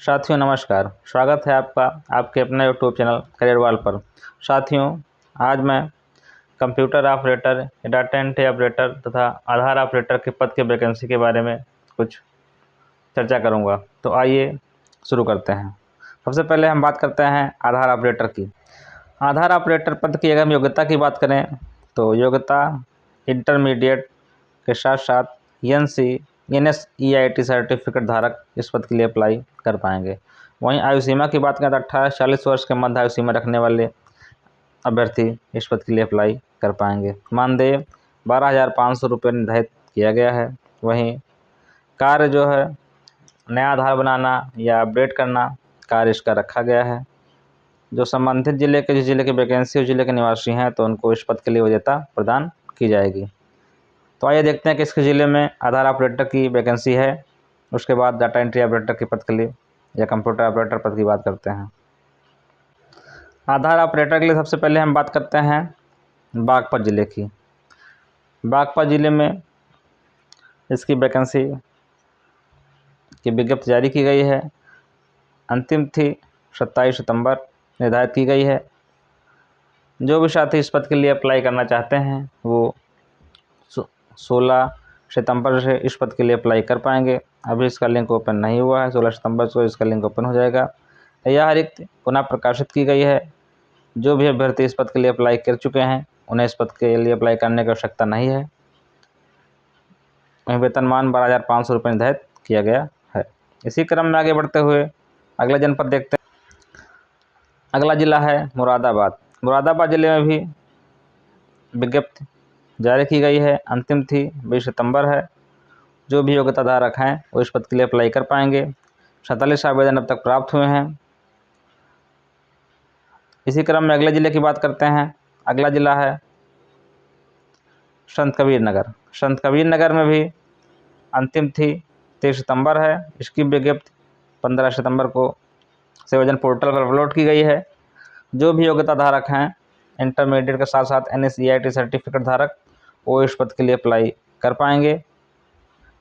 साथियों नमस्कार, स्वागत है आपका आपके अपने यूट्यूब चैनल करियर वाल पर। साथियों, आज मैं computer operator, data entry operator तथा आधार ऑपरेटर के पद के वैकेंसी के बारे में कुछ चर्चा करूंगा। तो आइए शुरू करते हैं। सबसे पहले हम बात करते हैं आधार ऑपरेटर की। आधार ऑपरेटर पद की अगर हम योग्यता की बात करें तो योग्यता इंटरमीडिएट के साथ साथ NSEIT सर्टिफिकेट धारक इस पद के लिए अप्लाई कर पाएंगे। वहीं आयु सीमा की बात करें तो 18 से 40 वर्ष के मध्य आयु सीमा रखने वाले अभ्यर्थी इस पद के लिए अप्लाई कर पाएंगे। मानदेय 12,500 रुपये निर्धारित किया गया है। वहीं कार्य जो है नया आधार बनाना या अपडेट करना कार्य इसका रखा गया है। जो संबंधित जिले के जिस जिले की वैकेंसी उस जिले के निवासी हैं तो उनको इस पद के लिए वरीयता प्रदान की जाएगी। तो आइए देखते हैं कि इसके ज़िले में आधार ऑपरेटर की वैकेंसी है। उसके बाद डाटा एंट्री ऑपरेटर के पद के लिए या कंप्यूटर ऑपरेटर पद की बात करते हैं। आधार ऑपरेटर के लिए सबसे पहले हम बात करते हैं बागपत ज़िले की। बागपत ज़िले में इसकी वैकेंसी की विज्ञप्ति जारी की गई है। अंतिम तिथि 27 सितंबर निर्धारित की गई है। जो भी साथी इस पद के लिए अप्लाई करना चाहते हैं वो 16 सितंबर से इस पद के लिए अप्लाई कर पाएंगे। अभी इसका लिंक ओपन नहीं हुआ है, 16 सितंबर को इसका लिंक ओपन हो जाएगा। यह रिक्त पुनः प्रकाशित की गई है। जो भी अभ्यर्थी इस पद के लिए अप्लाई कर चुके हैं उन्हें इस पद के लिए अप्लाई करने की आवश्यकता नहीं है। वहीं वेतनमान 12,500 रुपये निर्धारित किया गया है। इसी क्रम में आगे बढ़ते हुए अगला जनपद देखते हैं। अगला जिला है मुरादाबाद। मुरादाबाद जिले में भी विज्ञप्ति जारी की गई है। अंतिम तिथि 20 सितंबर है। जो भी योग्यता धारक हैं वो इस पद के लिए अप्लाई कर पाएंगे। 47 आवेदन अब तक प्राप्त हुए हैं। इसी क्रम में अगले जिले की बात करते हैं। अगला जिला है संत कबीर नगर। संत कबीर नगर में भी अंतिम तिथि 23 सितंबर है। इसकी विज्ञप्ति 15 सितंबर को सेवाजन पोर्टल पर अपलोड की गई है। जो भी योग्यता धारक हैं इंटरमीडिएट के साथ साथ NSEIT सर्टिफिकेट धारक वो इस पद के लिए अप्लाई कर पाएंगे।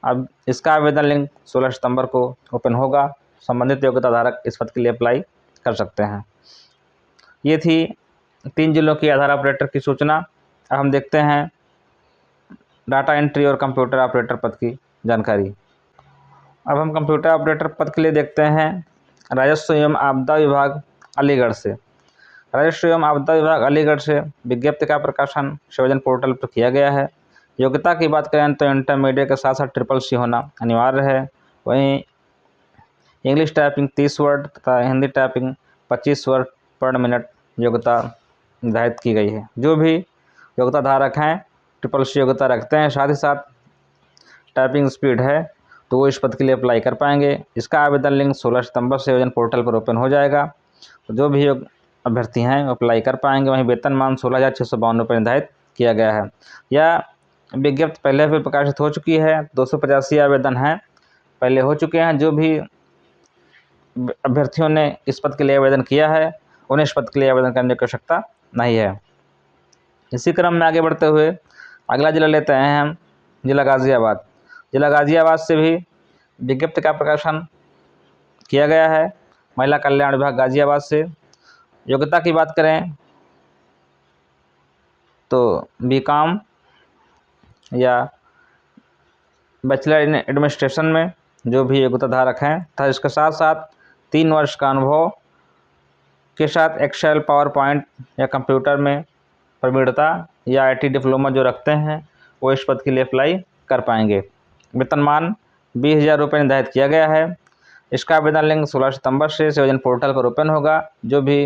अब इसका आवेदन लिंक 16 सितंबर को ओपन होगा। संबंधित योग्यता धारक इस पद के लिए अप्लाई कर सकते हैं। ये थी 3 जिलों की आधार ऑपरेटर की सूचना। अब हम देखते हैं डाटा एंट्री और कंप्यूटर ऑपरेटर पद की जानकारी। अब हम कंप्यूटर ऑपरेटर पद के लिए देखते हैं राजस्व एवं आपदा विभाग अलीगढ़ से। राजस्व एवं आपदा विभाग अलीगढ़ से विज्ञप्ति का प्रकाशन सेवाजन पोर्टल पर किया गया है। योग्यता की बात करें तो इंटरमीडिएट के साथ साथ CCC होना अनिवार्य है। वहीं इंग्लिश टाइपिंग 30 वर्ड तथा Hindi typing 25 word per minute योग्यता निर्धारित की गई है। जो भी योग्यता धारक हैं CCC योग्यता रखते हैं, साथ ही साथ टाइपिंग स्पीड है तो वो इस पद के लिए अप्लाई कर पाएंगे। इसका आवेदन लिंक 16 सितंबर से सेवाजन पोर्टल पर ओपन हो जाएगा। तो जो भी अभ्यर्थी हैं वो अप्लाई कर पाएंगे। वहीं वेतनमान 16,652 रुपये निर्धारित किया गया है। यह विज्ञप्ति पहले भी प्रकाशित हो चुकी है। 285 आवेदन हैं पहले हो चुके हैं। जो भी अभ्यर्थियों ने इस पद के लिए आवेदन किया है उन्हें इस पद के लिए आवेदन करने की आवश्यकता नहीं है। इसी क्रम में आगे बढ़ते हुए अगला जिला लेते हैं हम जिला गाज़ियाबाद। जिला गाज़ियाबाद से भी विज्ञप्ति का प्रकाशन किया गया है महिला कल्याण विभाग गाज़ियाबाद से। योग्यता की बात करें तो BCom या बैचलर इन एडमिनिस्ट्रेशन में जो भी योग्यता धारक हैं तथा इसके साथ साथ 3 वर्ष का अनुभव के साथ एक्सेल, पावर पॉइंट या कंप्यूटर में प्रवीणता या IT डिप्लोमा जो रखते हैं वो इस पद के लिए अप्लाई कर पाएंगे। वेतनमान 20,000 रुपये निर्धारित किया गया है। इसका आवेदन लिंक 16 सितंबर से सेवाजन पोर्टल पर ओपन होगा। जो भी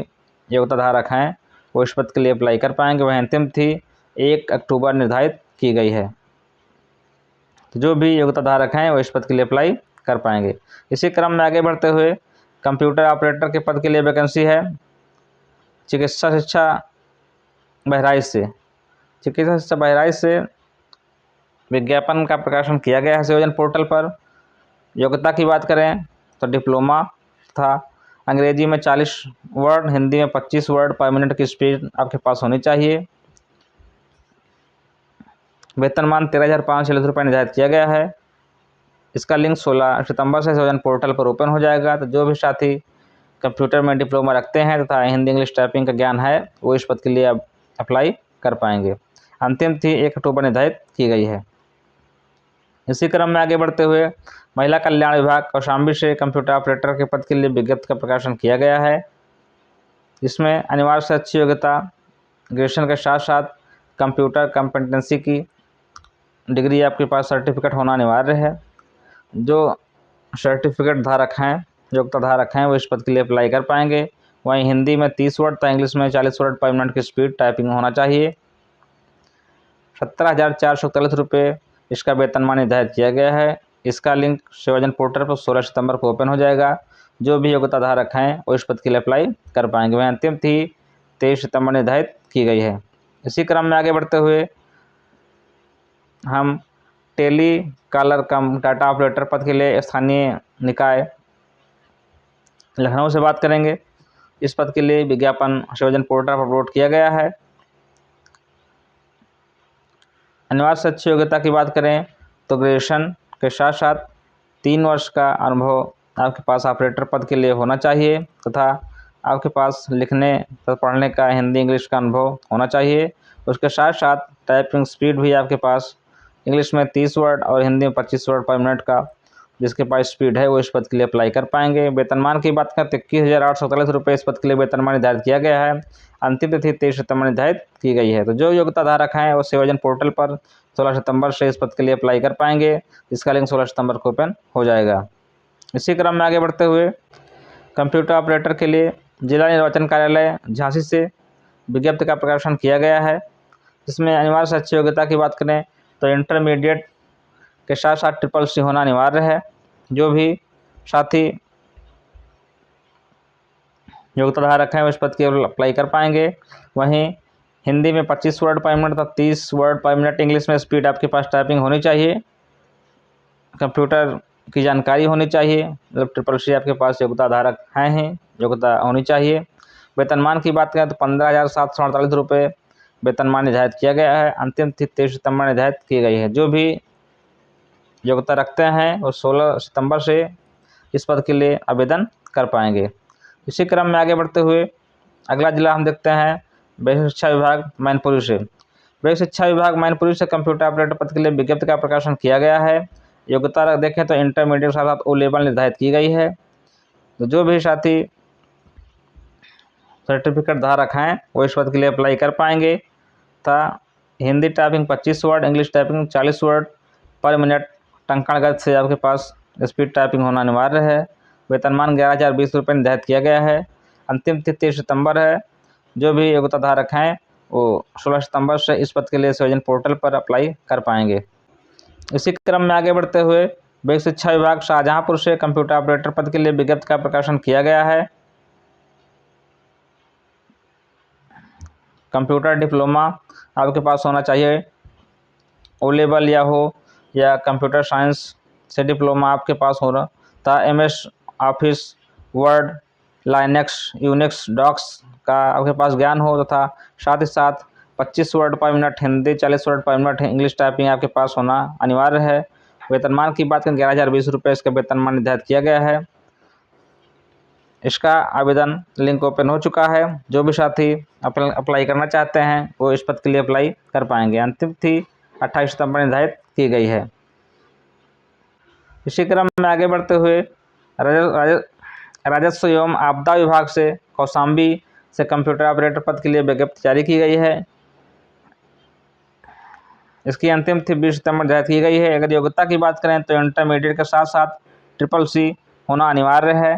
योग्यता धारक हैं वो इस पद के लिए अप्लाई कर पाएंगे। वहीं अंतिम तिथि 1 अक्टूबर निर्धारित की गई है। तो जो भी योग्यता धारक हैं वो इस पद के लिए अप्लाई कर पाएंगे। इसी क्रम में आगे बढ़ते हुए कंप्यूटर ऑपरेटर के पद के लिए वैकेंसी है चिकित्सा शिक्षा बहराइच से। चिकित्सा शिक्षा बहराइच से विज्ञापन का प्रकाशन किया गया है सेवाजन पोर्टल पर। योग्यता की बात करें तो डिप्लोमा था। अंग्रेजी में 40 वर्ड, हिंदी में 25 वर्ड पर मिनट की स्पीड आपके पास होनी चाहिए। वेतनमान 13,540 रुपये निर्धारित किया गया है। इसका लिंक 16 सितंबर से सेवाजन पोर्टल पर ओपन हो जाएगा। तो जो भी साथी कंप्यूटर में डिप्लोमा रखते हैं तथा हिंदी इंग्लिश टाइपिंग का ज्ञान है वो इस पद के लिए अब अप्लाई कर पाएंगे। अंतिम तिथि 1 अक्टूबर निर्धारित की गई है। इसी क्रम में आगे बढ़ते हुए महिला कल्याण विभाग कौशाम्बी से कंप्यूटर ऑपरेटर के पद के लिए विज्ञप्ति का प्रकाशन किया गया है। इसमें अनिवार्य से अच्छी योग्यता ग्रेजुएशन के साथ साथ कंप्यूटर कॉम्पिटेंसी की डिग्री आपके पास सर्टिफिकेट होना अनिवार्य है। जो सर्टिफिकेट धारक हैं योग्यता धारक हैं वो इस पद के लिए अप्लाई कर पाएंगे। वहीं हिंदी में 30 वर्ड तथा इंग्लिश में 40 वर्ड पर मिनट की स्पीड टाइपिंग होना चाहिए। 17,441 रुपये इसका वेतनमान निर्धारित किया गया है। इसका लिंक सेवाजन पोर्टल पर 16 सितंबर को ओपन हो जाएगा। जो भी योग्यता धारक हैं वो इस पद के लिए अप्लाई कर पाएंगे। वहीं अंतिम तिथि 23 सितंबर निर्धारित की गई है। इसी क्रम में आगे बढ़ते हुए हम टेली कॉलर कम डाटा ऑपरेटर पद के लिए स्थानीय निकाय लखनऊ से बात करेंगे। इस पद के लिए विज्ञापन सेवाजन पोर्टल पर अपलोड किया गया है। अनिवार्य से अच्छी योग्यता की बात करें तो ग्रेजुएशन के साथ साथ 3 वर्ष का अनुभव आपके पास ऑपरेटर पद के लिए होना चाहिए तथा आपके पास लिखने तथा पढ़ने का हिंदी इंग्लिश का अनुभव होना चाहिए। उसके साथ साथ टाइपिंग स्पीड भी आपके पास इंग्लिश में 30 वर्ड और हिंदी में 25 वर्ड पर मिनट का जिसके पास स्पीड है वो इस पद के लिए अप्लाई कर पाएंगे। वेतनमान की बात करें तो 21,847 रुपये इस पद के लिए वेतनमान निर्धारित किया गया है। अंतिम तिथि 23 सितंबर निर्धारित की गई है। तो जो योग्यता धारक हैं वो सेवाजन पोर्टल पर 16 सितंबर से इस पद के लिए अप्लाई कर पाएंगे। इसका लिंक 16 सितंबर को ओपन हो जाएगा। इसी क्रम में आगे बढ़ते हुए कंप्यूटर ऑपरेटर के लिए जिला निर्वाचन कार्यालय झांसी से विज्ञप्ति का प्रकाशन किया गया है। इसमें अनिवार्य से अच्छी योग्यता की बात करें तो इंटरमीडिएट के साथ साथ CCC होना अनिवार्य है। जो भी साथी योग्यता धारक हैं वो इस पद के अप्लाई कर पाएंगे। वहीं हिंदी में 25 वर्ड पर मिनट तथा 30 वर्ड पर मिनट इंग्लिश में स्पीड आपके पास टाइपिंग होनी चाहिए। कंप्यूटर की जानकारी होनी चाहिए मतलब CCC आपके पास योग्यता धारक हैं ही योग्यता होनी चाहिए। वेतनमान की बात करें तो 15,748 रुपये वेतनमान निर्धारित किया गया है। अंतिम तिथि 23 सितंबर निर्धारित की गई है। जो भी योग्यता रखते हैं वो 16 सितंबर से इस पद के लिए आवेदन कर पाएंगे। इसी क्रम में आगे बढ़ते हुए अगला जिला हम देखते हैं बेसिक शिक्षा विभाग मैनपुरी से। बेसिक शिक्षा विभाग मैनपुरी से कंप्यूटर ऑपरेटर पद के लिए विज्ञप्ति का प्रकाशन किया गया है। योग्यता देखें तो इंटरमीडिएट के साथ O लेवल निर्धारित की गई है। तो जो भी साथी सर्टिफिकेट धारक हैं वो इस पद के लिए अप्लाई कर पाएंगे तथा Hindi typing 25 word English typing 40 word per minute टंकण गति से आपके पास स्पीड टाइपिंग होना अनिवार्य है। वेतनमान 11,020 रुपये निर्धारित किया गया है। अंतिम तिथि 23 सितंबर है। जो भी योग्यता धारक हैं वो 16 सितंबर से इस पद के लिए सेवाजन पोर्टल पर अप्लाई कर पाएंगे। इसी क्रम में आगे बढ़ते हुए बेसिक शिक्षा विभाग शाहजहांपुर से कंप्यूटर ऑपरेटर पद के लिए विज्ञप्ति का प्रकाशन किया गया है। कंप्यूटर डिप्लोमा आपके पास होना चाहिए O लेवल या कंप्यूटर साइंस से डिप्लोमा आपके पास होना था। MS office word Linux Unix docs का आपके पास ज्ञान हो तथा साथ ही साथ 25 word per minute Hindi 40 word per minute English typing आपके पास होना अनिवार्य है। वेतनमान की बात करें 11,020 रुपये इसका वेतनमान निर्धारित किया गया है। इसका आवेदन लिंक ओपन हो चुका है। जो भी साथी अप्लाई करना चाहते हैं वो इस पद के लिए अप्लाई कर पाएंगे। अंतिम तिथि 28 सितंबर निर्धारित की गई है। इसी क्रम में आगे बढ़ते हुए राजस्व एवं आपदा विभाग से कौशाम्बी से कंप्यूटर ऑपरेटर पद के लिए विज्ञप्ति जारी की गई है। इसकी अंतिम तिथि 20 सितंबर निर्धारित की गई है। अगर योग्यता की बात करें तो इंटरमीडिएट के साथ साथ CCC होना अनिवार्य है।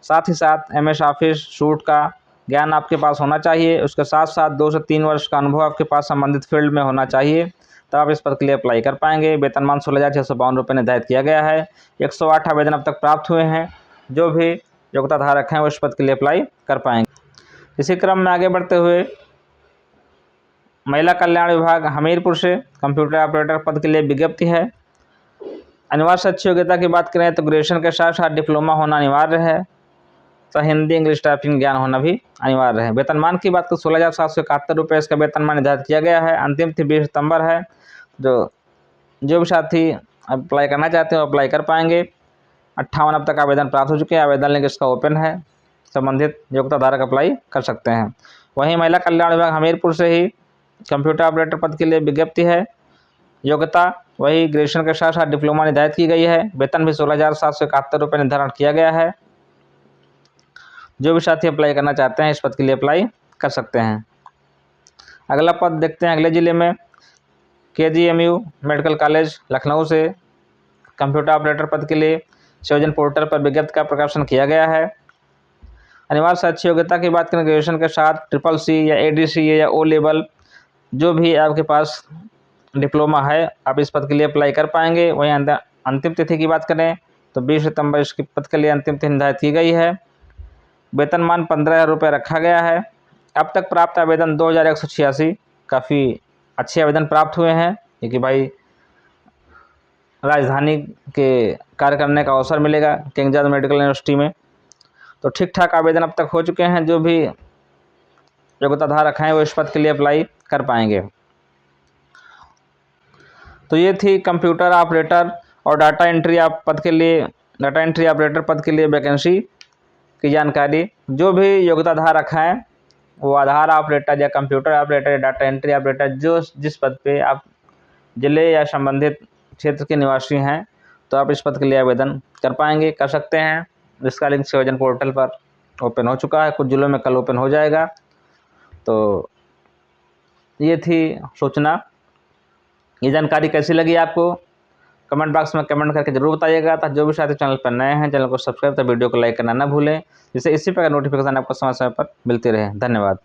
साथ ही साथ MS ऑफिस सूट का ज्ञान आपके पास होना चाहिए। उसके साथ साथ 2 से 3 वर्ष का अनुभव आपके पास संबंधित फील्ड में होना चाहिए तब आप इस पद के लिए अप्लाई कर पाएंगे। वेतनमान 16,652 रुपये निर्धारित किया गया है। 108 आवेदन अब तक प्राप्त हुए हैं। जो भी योग्यता धारक हैं वो इस पद के लिए अप्लाई कर पाएंगे। इसी क्रम में आगे बढ़ते हुए महिला कल्याण विभाग हमीरपुर से कंप्यूटर ऑपरेटर पद के लिए विज्ञप्ति है। अनिवार्य से अच्छी योग्यता की बात करें तो ग्रेजुएशन के साथ साथ डिप्लोमा होना अनिवार्य है तो हिंदी इंग्लिश टाइपिंग ज्ञान होना भी अनिवार्य है। वेतनमान की बात करें 16,771 रुपये इसका वेतनमान निर्धारित किया गया है। अंतिम तिथि 20 सितंबर है। जो भी साथी अप्लाई करना चाहते हो अप्लाई कर पाएंगे। 58 अब तक आवेदन प्राप्त हो चुके हैं। आवेदन लिंक इसका ओपन है, संबंधित योग्यता धारक अप्लाई कर सकते हैं। वहीं महिला कल्याण विभाग हमीरपुर से ही कंप्यूटर ऑपरेटर पद के लिए विज्ञप्ति है। योग्यता वही ग्रेजुएशन के साथ साथ डिप्लोमा निर्धारित की गई है। वेतन भी 16,771 रुपये निर्धारण किया गया है। जो भी साथी अप्लाई करना चाहते हैं इस पद के लिए अप्लाई कर सकते हैं। अगला पद देखते हैं अगले जिले में। KGMU मेडिकल कॉलेज लखनऊ से कंप्यूटर ऑपरेटर पद के लिए सेवजन पोर्टल पर विज्ञप्ति का प्रकाशन किया गया है। अनिवार्य साक्ष्य योग्यता की बात करें ग्रेजुएशन के साथ CCC या ADCA या O लेवल जो भी आपके पास डिप्लोमा है आप इस पद के लिए अप्लाई कर पाएंगे। वहीं अंतिम तिथि की बात करें तो 20 सितंबर इसके पद के लिए अंतिम तिथि निर्धारित की गई है। वेतनमान 15,000 रुपये रखा गया है। अब तक प्राप्त आवेदन 2,186, काफ़ी अच्छे आवेदन प्राप्त हुए हैं। क्योंकि भाई राजधानी के कार्य करने का अवसर मिलेगा किंग आजाद मेडिकल यूनिवर्सिटी में, तो ठीक ठाक आवेदन अब तक हो चुके हैं। जो भी योग्यता धारक हैं वो इस पद के लिए अप्लाई कर पाएंगे। तो ये थी कंप्यूटर ऑपरेटर और डाटा एंट्री ऑपरेटर पद के लिए वैकेंसी की जानकारी। जो भी योग्यता धारक हैं वो आधार ऑपरेटर या कंप्यूटर ऑपरेटर या डाटा एंट्री ऑपरेटर जो जिस पद पे आप जिले या संबंधित क्षेत्र के निवासी हैं तो आप इस पद के लिए आवेदन कर सकते हैं। जिसका लिंक सेवजन पोर्टल पर ओपन हो चुका है, कुछ जिलों में कल ओपन हो जाएगा। तो ये थी सूचना। ये जानकारी कैसी लगी आपको कमेंट बॉक्स में कमेंट करके जरूर बताइएगा। तो जो भी साथी चैनल पर नए हैं चैनल को सब्सक्राइब तो वीडियो को लाइक करना ना भूलें, जिससे इसी प्रकार नोटिफिकेशन आपको समय समय पर मिलती रहे। धन्यवाद।